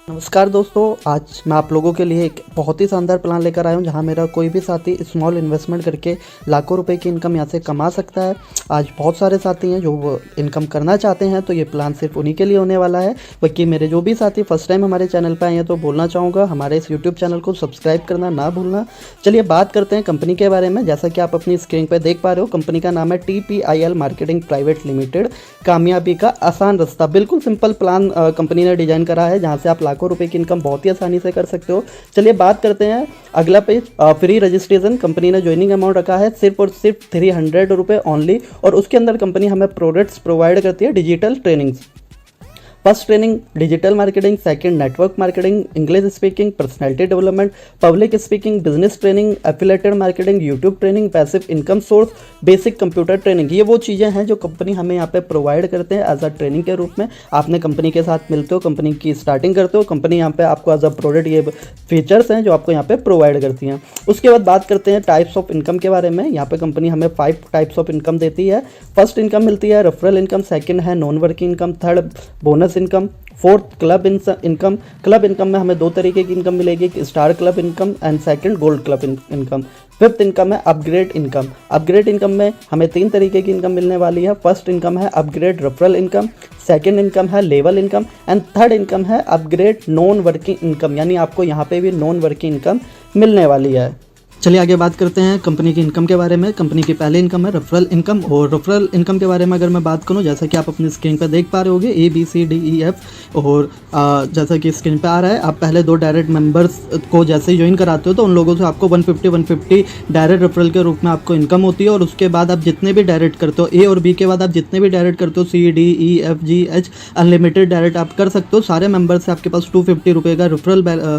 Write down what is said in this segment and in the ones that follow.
नमस्कार दोस्तों, आज मैं आप लोगों के लिए एक बहुत ही शानदार प्लान लेकर आया हूं जहां मेरा कोई भी साथी स्मॉल इन्वेस्टमेंट करके लाखों रुपए की इनकम यहां से कमा सकता है। आज बहुत सारे साथी हैं जो वो इनकम करना चाहते हैं, तो ये प्लान सिर्फ उन्हीं के लिए होने वाला है। बाकी मेरे जो भी साथी फर्स्ट टाइम हमारे चैनल पर आए हैं तो बोलना चाहूँगा हमारे इस यूट्यूब चैनल को सब्सक्राइब करना ना भूलना। चलिए बात करते हैं कंपनी के बारे में। जैसा कि आप अपनी स्क्रीन पर देख पा रहे हो, कंपनी का नाम है TPIL मार्केटिंग प्राइवेट लिमिटेड। कामयाबी का आसान रास्ता, बिल्कुल सिंपल प्लान कंपनी ने डिजाइन करा है जहाँ से आप लाखों रुपए की इनकम बहुत ही आसानी से कर सकते हो। चलिए बात करते हैं अगला पेज। फ्री रजिस्ट्रेशन, कंपनी ने ज्वाइनिंग अमाउंट रखा है सिर्फ और सिर्फ 300 रुपये ओनली, और उसके अंदर कंपनी हमें प्रोडक्ट्स प्रोवाइड करती है digital trainings. First training digital marketing, second network marketing, English speaking, personality development, public speaking, business training, affiliated marketing, YouTube training, passive income source, basic computer training. ये वो चीज़ें हैं जो कंपनी हमें यहाँ पे प्रोवाइड करते हैं एज अ ट्रेनिंग के रूप में। आपने कंपनी के साथ मिलते हो, कंपनी की स्टार्टिंग करते हो, कंपनी यहाँ पे आपको एज अ प्रोडक्ट ये फीचर्स हैं जो आपको यहाँ पे प्रोवाइड करती हैं। उसके बाद बात करते हैं टाइप्स ऑफ इनकम के बारे में। यहाँ पे कंपनी हमें 5 टाइप्स ऑफ इनकम देती है। फर्स्ट इनकम मिलती है रेफरल इनकम, सेकंड है non working income, third bonus income, fourth club income. Club income में हमें 2 तरीके की इनकम मिलेगी, star club income and second gold club income. Fifth income है अपग्रेड इनकम। अपग्रेड इनकम में हमें 3 तरीके की इनकम मिलने वाली है। फर्स्ट इनकम है upgrade referral income, second income है level income and third income है अपग्रेड नॉन वर्किंग इनकम, यानी आपको यहाँ पे भी नॉन वर्किंग इनकम मिलने वाली है। चलिए आगे बात करते हैं कंपनी की इनकम के बारे में। कंपनी की पहली इनकम है रेफरल इनकम, और रेफरल इनकम के बारे में अगर मैं बात करूं, जैसा कि आप अपनी स्क्रीन पर देख पा रहे होगे ABCDEF, और जैसा कि स्क्रीन पे आ रहा है, आप पहले 2 डायरेक्ट मेंबर्स को जैसे ही ज्वाइन कराते हो तो उन लोगों से आपको 150 डायरेक्ट रेफरल के रूप में आपको इनकम होती है। और उसके बाद आप जितने भी डायरेक्ट करते हो, A और B के बाद आप जितने भी डायरेक्ट करते हो, CDEFGH अनलिमिटेड डायरेक्ट आप कर सकते हो। सारे मेंबर से आपके पास 250 रुपये का रेफरल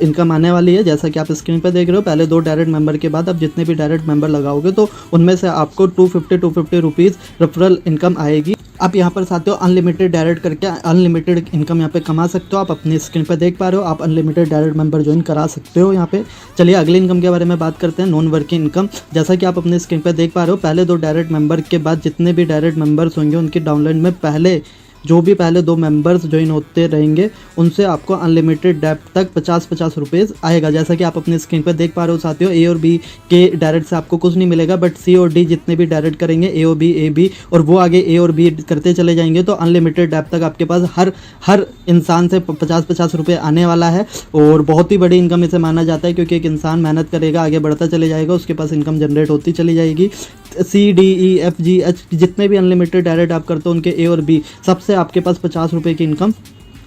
इनकम आने वाली है। जैसा कि आप स्क्रीन पर देख रहे हो, पहले 2 डायरेक्ट मेंबर के बाद आप जितने भी डायरेक्ट मेंबर लगाओगे तो उनमें से आपको 250 रुपीज़ रेफरल इनकम आएगी। आप यहाँ पर साथियों अनलिमिटेड डायरेक्ट करके अनलिमिटेड इनकम यहाँ पे कमा सकते हो। आप अपनी स्क्रीन पर देख पा रहे हो, आप अनलिमिटेड डायरेक्ट मेंबर ज्वाइन करा सकते हो यहाँ पे। चलिए अगली इनकम के बारे में बात करते हैं, नॉन वर्किंग इनकम। जैसा कि आप अपनी स्क्रीन पर देख पा रहे हो, पहले 2 डायरेक्ट मेंबर के बाद जितने भी डायरेक्ट मेंबर्स होंगे उनकी डाउनलाइन में पहले 2 मेंबर्स ज्वाइन होते रहेंगे उनसे आपको अनलिमिटेड डेप तक 50 रुपीज़ आएगा। जैसा कि आप अपनी स्क्रीन पर देख पा रहे हो साथियों, A और B के डायरेक्ट से आपको कुछ नहीं मिलेगा, बट C और D जितने भी डायरेक्ट करेंगे, A और B AB, और वो आगे A और B करते चले जाएंगे, तो अनलिमिटेड डेप तक आपके पास हर इंसान से 50 रुपये आने वाला है। और बहुत ही बड़ी इनकम इसे माना जाता है, क्योंकि एक इंसान मेहनत करेगा, आगे बढ़ता चले जाएगा, उसके पास इनकम जनरेट होती चली जाएगी। CDEFGH जितने भी अनलिमिटेड डायरेक्ट आप करते हो उनके A और B सबसे आपके पास 50 रुपये की इनकम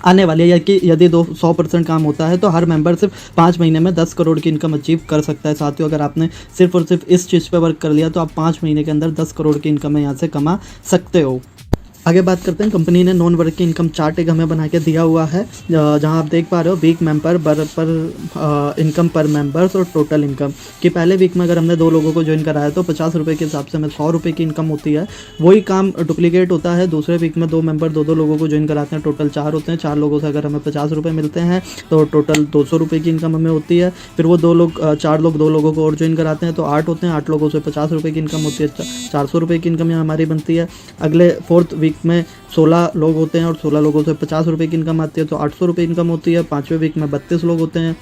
आने वाली है। या कि यदि 100% काम होता है तो हर मेंबर सिर्फ 5 महीने में 10 करोड़ की इनकम अचीव कर सकता है। साथियों अगर आपने सिर्फ और सिर्फ इस चीज़ पे वर्क कर लिया तो आप 5 महीने के अंदर 10 करोड़ की इनकम यहाँ से कमा सकते हो। आगे बात करते हैं, कंपनी ने नॉन वर्किंग इनकम चार्ट एक हमें बना के दिया हुआ है, जहां आप देख पा रहे हो वीक मेंबर पर इनकम पर मेंबर्स और टोटल इनकम कि पहले वीक में अगर हमने 2 लोगों को ज्वाइन कराया तो 50 रुपये के हिसाब से हमें 100 रुपये की इनकम होती है। वही काम डुप्लीकेट होता है, दूसरे वीक में 2 मेंबर 2 लोगों को ज्वाइन कराते हैं, टोटल 4 होते हैं। 4 लोगों से अगर हमें 50 रुपये मिलते हैं तो टोटल 200 रुपये की इनकम हमें होती है। फिर वो 4 लोग 2 लोगों को और ज्वाइन कराते हैं तो 8 होते हैं, 8 लोगों से 50 रुपये की इनकम होती है, 400 रुपये की इनकम यहाँ हमारी बनती है। अगले 4th वीक में 16 लोग होते हैं और 16 लोगों से 50 रुपये की इनकम आती है, तो 800 रुपये इनकम होती है। 5वें वीक में 32 लोग होते हैं,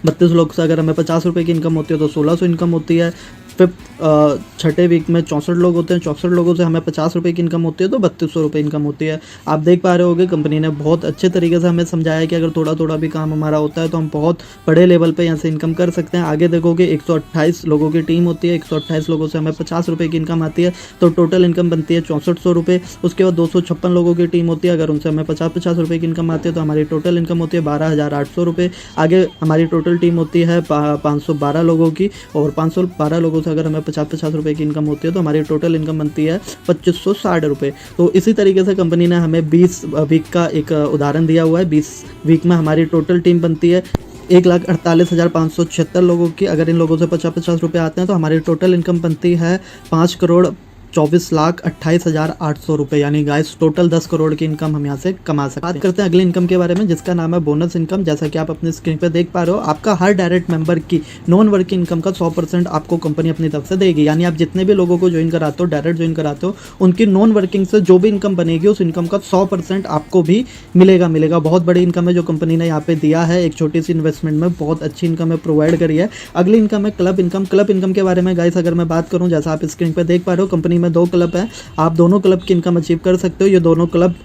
32 लोग से अगर हमें 50 रुपये की इनकम होती है तो 1600 इनकम होती है। 6ठे वीक में 64 लोग होते हैं, 64 लोगों से हमें 50 रुपये की इनकम होती है, तो 3200 रुपये इनकम होती है। आप देख पा रहे होगे कंपनी ने बहुत अच्छे तरीके से हमें समझाया कि अगर थोड़ा थोड़ा भी काम हमारा होता है तो हम बहुत बड़े लेवल पे यहाँ से इनकम कर सकते हैं। आगे देखोगे 128 लोगों की टीम होती है, 128 लोगों से हमें 50 रुपये की इनकम आती है, तो टोटल इनकम बनती है 6400 रुपये। उसके बाद 256 लोगों की टीम होती है, अगर उनसे हमें 50 रुपये की इनकम आती है तो हमारी टोटल इनकम होती है 12,800 रुपये। आगे हमारी टोटल टीम होती है 512 लोगों की, और 512 लोगों से अगर हमें 50 रुपये की इनकम होती है तो हमारी टोटल इनकम बनती है 2560 रुपये। तो इसी तरीके से कंपनी ने हमें 20 वीक का एक उदाहरण दिया हुआ है। 20 वीक में हमारी टोटल टीम बनती है 1,48,576 लोगों की। अगर इन लोगों से 50 रुपये आते हैं तो हमारी टोटल इनकम बनती है 5 करोड़ 24,28,800 रुपये, यानी गाइस टोटल 10 करोड़ की इनकम हम यहाँ से कमा सकते हैं। बात करते हैं अगली इनकम के बारे में, जिसका नाम है बोनस इनकम। जैसा कि आप अपनी स्क्रीन पे देख पा रहे हो, आपका हर डायरेक्ट मेंबर की नॉन वर्किंग इनकम का 100% आपको कंपनी अपनी तरफ से देगी। यानी आप जितने भी लोगों को ज्वाइन कराते हो, डायरेक्ट ज्वाइन कराते हो, उनकी नॉन वर्किंग से जो भी इनकम बनेगी उस इनकम का 100% आपको भी मिलेगा। बहुत बड़ी इनकम है जो कंपनी ने यहाँ पे दिया है, एक छोटी सी इन्वेस्टमेंट में बहुत अच्छी इनकम है प्रोवाइड करी है। अगली इनकम है क्लब इनकम। क्लब इनकम के बारे में गाइस अगर मैं बात करूँ, जैसा आप स्क्रीन पे देख पा रहे हो, कंपनी में 2 क्लब है, आप दोनों क्लब की इनकम अचीव कर सकते हो। ये दोनों क्लब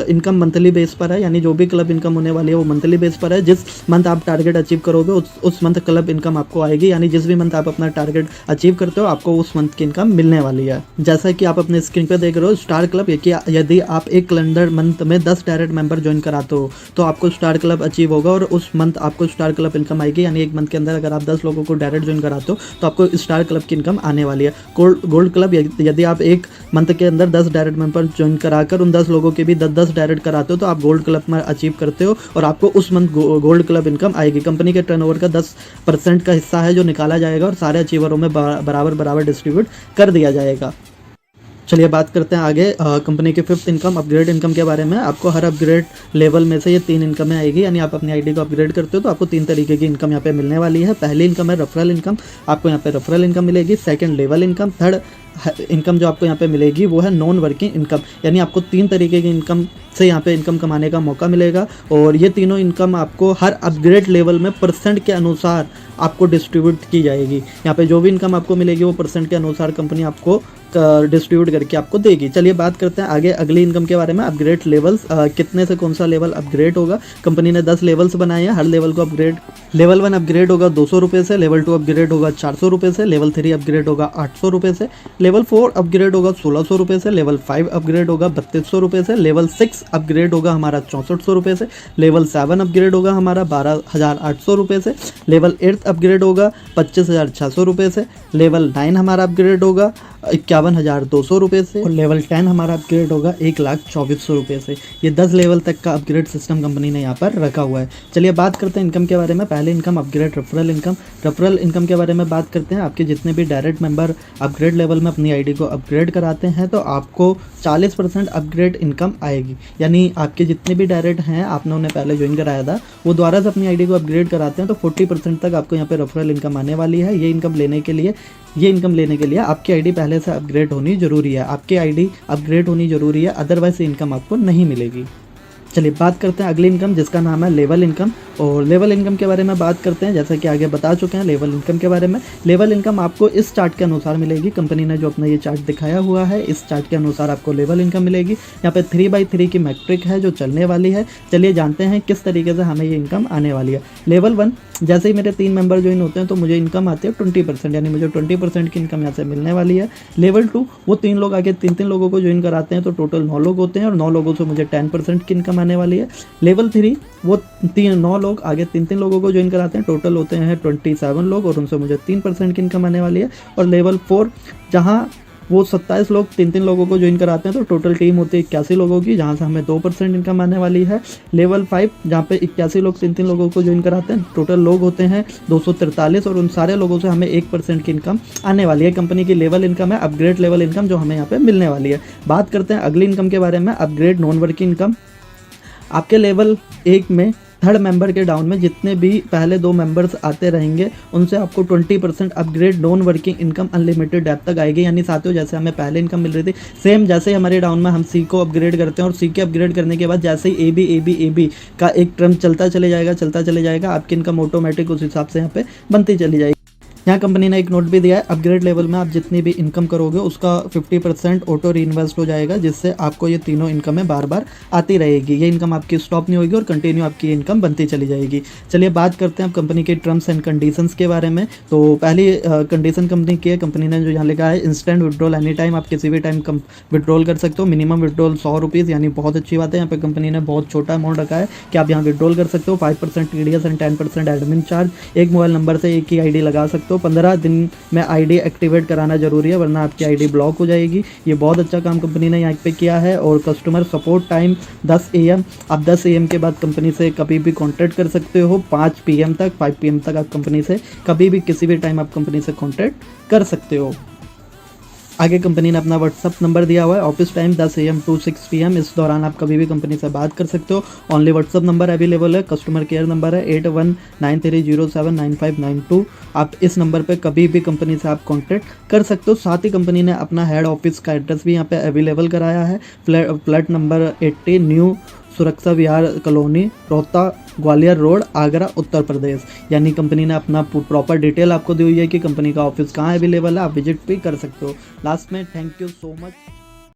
इनकम मंथली बेस पर है, यानी जो भी क्लब इनकम होने वाली है वो मंथली बेस पर है। जिस मंथ आप टारगेट अचीव करोगे उस मंथ क्लब इनकम आपको आएगी, यानी जिस भी मंथ आप अपना टारगेट अचीव करते हो आपको उस मंथ की इनकम मिलने वाली है। जैसा कि आप अपने स्क्रीन पे देख रहे हो, स्टार क्लब, यदि आप एक कैलेंडर मंथ में 10 डायरेक्ट मेंबर ज्वाइन कराते हो तो आपको स्टार क्लब अचीव होगा और उस मंथ आपको स्टार क्लब इनकम आएगी। यानी एक मंथ के अंदर अगर आप 10 लोगों को डायरेक्ट ज्वाइन कराते हो तो आपको स्टार क्लब की इनकम आने वाली है। गोल्ड क्लब, यदि आप एक मंथ के अंदर 10 डायरेक्ट मेंबर ज्वाइन कराकर उन 10 लोगों के भी 10 डायरेक्ट कराते हो तो आप गोल्ड क्लब में अचीव करते हो और आपको उस मंथ गोल्ड क्लब इनकम आएगी। कंपनी के टर्नओवर का 10% का हिस्सा है जो निकाला जाएगा और सारे अचीवरों में बराबर डिस्ट्रीब्यूट कर दिया जाएगा। चलिए बात करते हैं आगे कंपनी के 5th इनकम, अपग्रेड इनकम के बारे में। आपको हर अपग्रेड लेवल में से ये 3 इनकमें आएगी, यानी आप अपनी आईडी को अपग्रेड करते हो तो आपको 3 तरीके की इनकम यहाँ पे मिलने वाली है। पहली इनकम है रेफरल इनकम, आपको यहाँ पे रेफरल इनकम मिलेगी। Second level income. Third income जो आपको यहाँ पे मिलेगी वो है नॉन वर्किंग इनकम, यानी आपको 3 तरीके की इनकम से यहाँ पे इनकम कमाने का मौका मिलेगा और ये तीनों इनकम आपको हर अपग्रेड लेवल में परसेंट के अनुसार आपको डिस्ट्रीब्यूट की जाएगी। यहाँ पे जो भी इनकम आपको मिलेगी वो परसेंट के अनुसार कंपनी आपको डिस्ट्रीब्यूट करके आपको देगी। चलिए बात करते हैं आगे अगली इनकम के बारे में। अपग्रेड लेवल्स, कितने से कौन सा लेवल अपग्रेड होगा। कंपनी ने 10 लेवल्स बनाए हैं, हर लेवल को अपग्रेड, लेवल 1 अपग्रेड होगा 200 रुपये से, लेवल 2 अपग्रेड होगा 400 रुपये से, लेवल 3 अपग्रेड होगा 800 रुपये से, लेवल 4 अपग्रेड होगा 1600 रुपये से, लेवल 5 अपग्रेड होगा 3200 रुपये से, लेवल 6 अपग्रेड होगा हमारा 6400 रुपये से, लेवल 7 अपग्रेड होगा हमारा 12,800 रुपये से, लेवल 8 अपग्रेड होगा 25,600 रुपये से, लेवल 9 हमारा अपग्रेड होगा 51,200 रुपये से और लेवल 10 हमारा अपग्रेड होगा 1,24,000 रुपये से। ये 10 लेवल तक का अपग्रेड सिस्टम कंपनी ने यहाँ पर रखा हुआ है। चलिए बात करते हैं इनकम के बारे में। पहले income upgrade referral income. Referral income के बारे में बात करते हैं। आपके जितने भी डायरेक्ट मेंबर अपग्रेड लेवल में अपनी आईडी को अपग्रेड कराते हैं तो आपको 40% अपग्रेड इनकम आएगी, यानी आपके जितने भी डायरेक्ट हैं आपने उन्हें पहले ज्वाइन कराया था वो दोबारा से अपनी आईडी को अपग्रेड कराते हैं तो 40% तक आपको यहाँ पे रेफरल इनकम आने वाली है। ये इनकम लेने के लिए आपकी आईडी पहले से अपग्रेड होनी जरूरी है, आपकी आईडी अपग्रेड होनी जरूरी है, अदरवाइज इनकम आपको नहीं मिलेगी। चलिए बात करते हैं अगली इनकम, जिसका नाम है लेवल इनकम। और लेवल इनकम के बारे में बात करते हैं, जैसा कि आगे बता चुके हैं लेवल इनकम के बारे में। लेवल इनकम आपको इस चार्ट के अनुसार मिलेगी। कंपनी ने जो अपना ये चार्ट दिखाया हुआ है इस चार्ट के अनुसार आपको लेवल इनकम मिलेगी। यहाँ पे 3/3 की मैट्रिक है जो चलने वाली है। चलिए जानते हैं किस तरीके से हमें ये इनकम आने वाली है। लेवल 1, जैसे ही मेरे 3 मेंबर ज्वाइन होते हैं तो मुझे इनकम आती है 20%, यानी मुझे 20% की इनकम यहाँ से मिलने वाली है। लेवल 2, वो 3 लोग आगे 3 लोगों को ज्वाइन कराते हैं तो टोटल 9 लोग होते हैं और 9 लोगों से मुझे 10% की इनकम आने वाली है। लेवल 3, वो 9 लोग आगे 3 लोगों को ज्वाइन कराते हैं, टोटल होते हैं 27 लोग और उनसे मुझे 3% की इनकम आने वाली है। और लेवल 4, जहाँ वो 27 लोग 3 लोगों को ज्वाइन कराते हैं तो टोटल टीम होती है 81 लोगों की, जहाँ से हमें 2% इनकम आने वाली है। लेवल 5, जहाँ पे 81 लोग 3 लोगों को ज्वाइन कराते हैं, टोटल लोग होते हैं 243 और उन सारे लोगों से हमें 1% की इनकम आने वाली है। कंपनी की लेवल इनकम है अपग्रेड लेवल इनकम जो हमें यहाँ पे मिलने वाली है। बात करते हैं अगली इनकम के बारे में, अपग्रेड नॉन वर्किंग इनकम। आपके लेवल 1 में थर्ड मेंबर के डाउन में जितने भी पहले 2 मेंबर्स आते रहेंगे उनसे आपको 20% upgrade non working income unlimited depth तक आएगी। यानी साथियों जैसे हमें पहले इनकम मिल रही थी, सेम जैसे ही हमारे डाउन में हम सी को अपग्रेड करते हैं और सी के अपग्रेड करने के बाद जैसे ही ए बी का एक टर्म चलता चले जाएगा आपकी इनकम ऑटोमेटिक उस हिसाब से यहाँ पे बनती चली जाएगी। यहाँ कंपनी ने एक नोट भी दिया है, अपग्रेड लेवल में आप जितनी भी इनकम करोगे उसका 50% ऑटो रीइन्वेस्ट हो जाएगा, जिससे आपको ये तीनों इनकमें बार बार आती रहेगी। ये इनकम आपकी स्टॉप नहीं होगी और कंटिन्यू आपकी इनकम बनती चली जाएगी। चलिए बात करते हैं अब कंपनी के टर्म्स एंड कंडीशंस के बारे में। तो पहली कंडीशन कंपनी की है, कंपनी ने जो यहाँ लिखा है इंस्टेंट विड्रॉल एनी टाइम, आप किसी भी टाइम विड्रॉल कर सकते हो। मिनिमम विड्रॉल 100 रुपीज़, यानी बहुत अच्छी बात है। यहाँ पे कंपनी ने बहुत छोटा अमाउंट रखा है कि आप यहाँ विड्रॉल कर सकते हो। 5% TDS एंड 10% एडमिन चार्ज। एक मोबाइल नंबर से एक ही आईडी लगा सकते हो। 15 दिन में आईडी एक्टिवेट कराना जरूरी है वरना आपकी आईडी ब्लॉक हो जाएगी। ये बहुत अच्छा काम कंपनी ने यहाँ पे किया है। और कस्टमर सपोर्ट टाइम 10 AM, आप 10 AM के बाद कंपनी से कभी भी कॉन्टैक्ट कर सकते हो। 5 PM तक आप कंपनी से कभी भी किसी भी टाइम आप कंपनी से कॉन्टैक्ट कर सकते हो। आगे कंपनी ने अपना व्हाट्सअप नंबर दिया हुआ है। Office time 10 AM to 6 PM। इस दौरान आप कभी भी कंपनी से बात कर सकते हो। ओनली व्हाट्सअप नंबर अवेलेबल है। कस्टमर केयर नंबर है 8193079592। आप इस नंबर पे कभी भी कंपनी से आप कॉन्टैक्ट कर सकते हो। साथ ही कंपनी ने अपना हेड ऑफिस का एड्रेस भी यहाँ पे अवेलेबल कराया है। फ्लैट नंबर 80 न्यू सुरक्षा विहार कॉलोनी, रोहता, ग्वालियर रोड, आगरा, उत्तर प्रदेश। यानी कंपनी ने अपना प्रॉपर डिटेल आपको दी हुई है कि कंपनी का ऑफिस कहाँ अवेलेबल है। आप विजिट भी कर सकते हो। लास्ट में थैंक यू सो मच।